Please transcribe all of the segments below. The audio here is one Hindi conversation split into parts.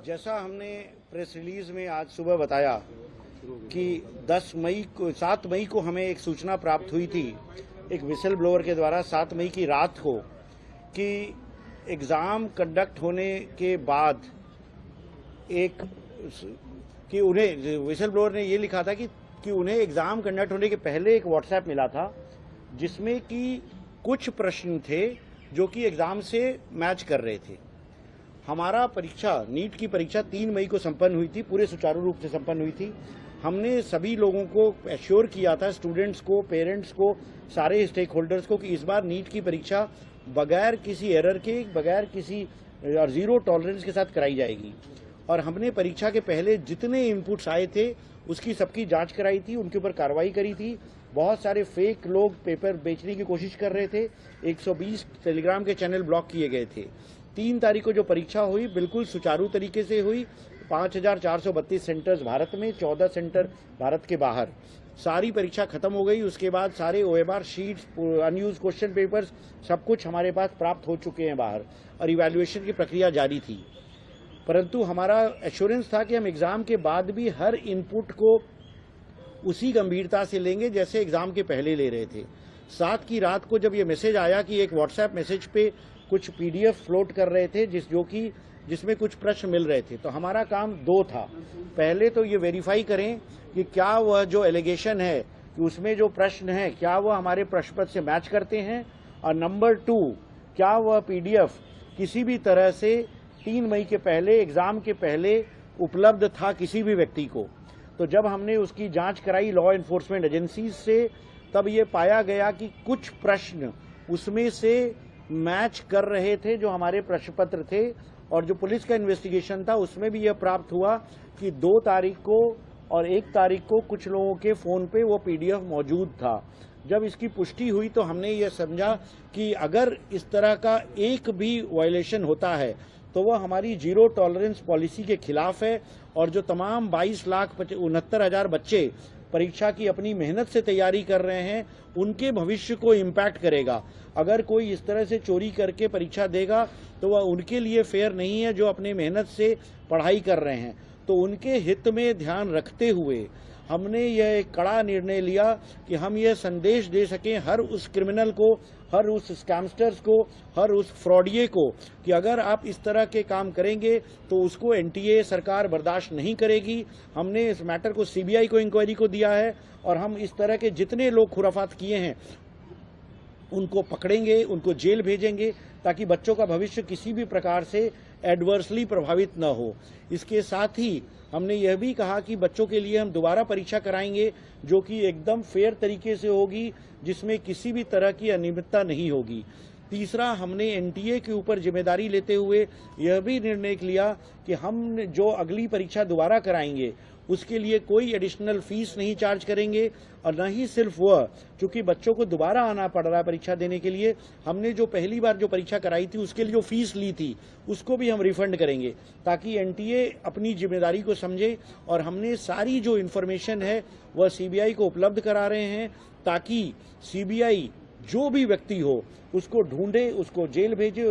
जैसा हमने प्रेस रिलीज में आज सुबह बताया कि 7 मई को हमें एक सूचना प्राप्त हुई थी एक विसल ब्लोअर के द्वारा 7 मई की रात को कि एग्ज़ाम कंडक्ट होने के बाद उन्हें विसल ब्लोअर ने ये लिखा था कि उन्हें एग्ज़ाम कंडक्ट होने के पहले एक व्हाट्सएप मिला था जिसमें कि कुछ प्रश्न थे जो कि एग्ज़ाम से मैच कर रहे थे। हमारा परीक्षा नीट की परीक्षा 3 मई को संपन्न हुई थी, पूरे सुचारू रूप से संपन्न हुई थी। हमने सभी लोगों को एश्योर किया था, स्टूडेंट्स को, पेरेंट्स को, सारे स्टेक होल्डर्स को, कि इस बार नीट की परीक्षा बगैर किसी एरर के, बगैर किसी जीरो टॉलरेंस के साथ कराई जाएगी। और हमने परीक्षा के पहले जितने इनपुट्स आए थे उसकी सबकी जांच कराई थी, उनके ऊपर कार्रवाई करी थी। बहुत सारे फेक लोग पेपर बेचने की कोशिश कर रहे थे। 120 टेलीग्राम के चैनल ब्लॉक किए गए थे। 3 तारीख को जो परीक्षा हुई बिल्कुल सुचारू तरीके से हुई। 5432 सेंटर्स भारत में, 14 सेंटर भारत के बाहर। सारी परीक्षा खत्म हो गई। उसके बाद सारे OMR sheets, unused question papers, सब कुछ हमारे पास प्राप्त हो चुके हैं बाहर, और इवैल्यूएशन की प्रक्रिया जारी थी। परंतु हमारा एश्योरेंस था कि हम एग्जाम के बाद भी हर इनपुट को उसी गंभीरता से लेंगे जैसे एग्जाम के पहले ले रहे थे। 7 की रात को जब ये मैसेज आया कि एक व्हाट्सएप मैसेज पे कुछ PDF फ्लोट कर रहे थे जिसमें कुछ प्रश्न मिल रहे थे, तो हमारा काम 2 था। पहले तो ये वेरीफाई करें कि क्या वह जो एलिगेशन है कि उसमें जो प्रश्न है क्या वह हमारे प्रश्न पत्र से मैच करते हैं, और नंबर 2 क्या वह PDF किसी भी तरह से 3 मई के पहले, एग्जाम के पहले उपलब्ध था किसी भी व्यक्ति को। तो जब हमने उसकी जांच कराई लॉ एनफोर्समेंट एजेंसीज से, तब ये पाया गया कि कुछ प्रश्न उसमें से मैच कर रहे थे जो हमारे प्रश्न पत्र थे। और जो पुलिस का इन्वेस्टिगेशन था उसमें भी यह प्राप्त हुआ कि 2 तारीख को और 1 तारीख को कुछ लोगों के फोन पे वो PDF मौजूद था। जब इसकी पुष्टि हुई तो हमने ये समझा कि अगर इस तरह का एक भी वायलेशन होता है तो वह हमारी जीरो टॉलरेंस पॉलिसी के खिलाफ है, और जो तमाम 22,69,000 बच्चे परीक्षा की अपनी मेहनत से तैयारी कर रहे हैं उनके भविष्य को इम्पैक्ट करेगा। अगर कोई इस तरह से चोरी करके परीक्षा देगा तो वह उनके लिए फेयर नहीं है जो अपने मेहनत से पढ़ाई कर रहे हैं। तो उनके हित में ध्यान रखते हुए हमने यह एक कड़ा निर्णय लिया कि हम यह संदेश दे सकें हर उस क्रिमिनल को, हर उस स्कैमस्टर्स को, हर उस फ्रॉडिये को कि अगर आप इस तरह के काम करेंगे तो उसको NTA सरकार बर्दाश्त नहीं करेगी। हमने इस मैटर को CBI को इंक्वायरी को दिया है, और हम इस तरह के जितने लोग खुराफात किए हैं उनको पकड़ेंगे, उनको जेल भेजेंगे, ताकि बच्चों का भविष्य किसी भी प्रकार से एडवर्सली प्रभावित न हो। इसके साथ ही हमने यह भी कहा कि बच्चों के लिए हम दोबारा परीक्षा कराएंगे जो कि एकदम फेयर तरीके से होगी, जिसमें किसी भी तरह की अनियमितता नहीं होगी। तीसरा, हमने NTA के ऊपर जिम्मेदारी लेते हुए यह भी निर्णय लिया कि हम जो अगली परीक्षा दोबारा कराएंगे उसके लिए कोई एडिशनल फीस नहीं चार्ज करेंगे, और न ही सिर्फ वह, क्योंकि बच्चों को दोबारा आना पड़ रहा है परीक्षा देने के लिए, हमने जो पहली बार जो परीक्षा कराई थी उसके लिए जो फीस ली थी उसको भी हम रिफंड करेंगे, ताकि NTA अपनी जिम्मेदारी को समझे। और हमने सारी जो इन्फॉर्मेशन है वह CBI को उपलब्ध करा रहे हैं, ताकि CBI जो भी व्यक्ति हो उसको ढूंढे, उसको जेल भेजे,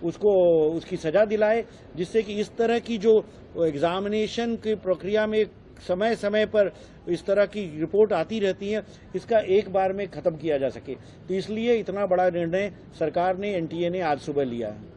उसको उसकी सजा दिलाए, जिससे कि इस तरह की जो एग्जामिनेशन की प्रक्रिया में समय समय पर इस तरह की रिपोर्ट आती रहती है, इसका एक बार में खत्म किया जा सके। तो इसलिए इतना बड़ा निर्णय सरकार ने, NTA ने आज सुबह लिया है।